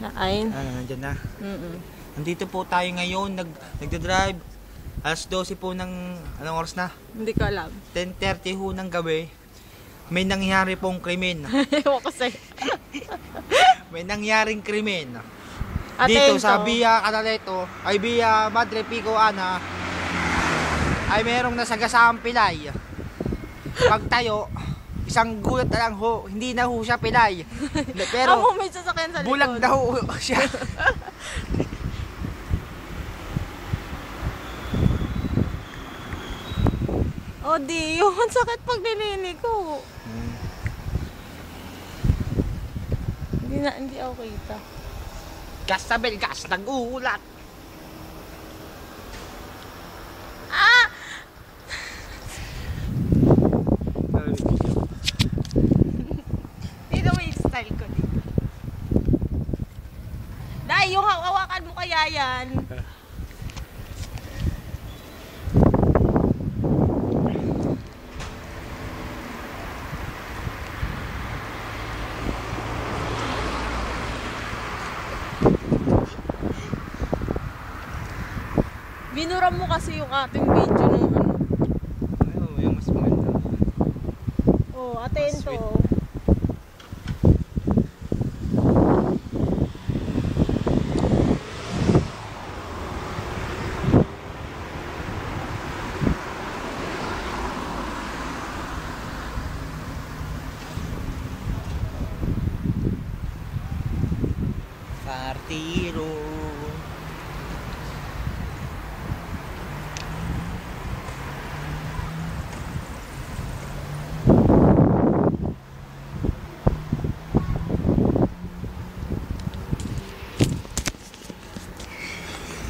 Ayun. Nandyan na. Nandito po tayo ngayon, nagdadrive. Alas 12 po ng, anong oras na? Hindi ko alam. 10:30 ho ng gabi. May nangyari pong krimen. Ewan ko sa'yo. May nangyaring krimen. Atento. Dito sa Via Canaleto, ay Via Madre Pico Ana, ay merong nasagasaang pilay. Pagtayo, isang gulat na lang ho, hindi na ho siya pilay. Pero Amo, may sasakyan sa likod. bulag na ho siya. O di, yung sakit pag nilini ko. Hindi ako kita. Gas sa bel, gas, nag-uulat. Ah! Dito mo yung style ko dito. Dahil yung hawakan mo kaya yan. Binuram mo kasi yung ating video nung ano. Ayun, yung mas maganda. Oh, atento. Partiro.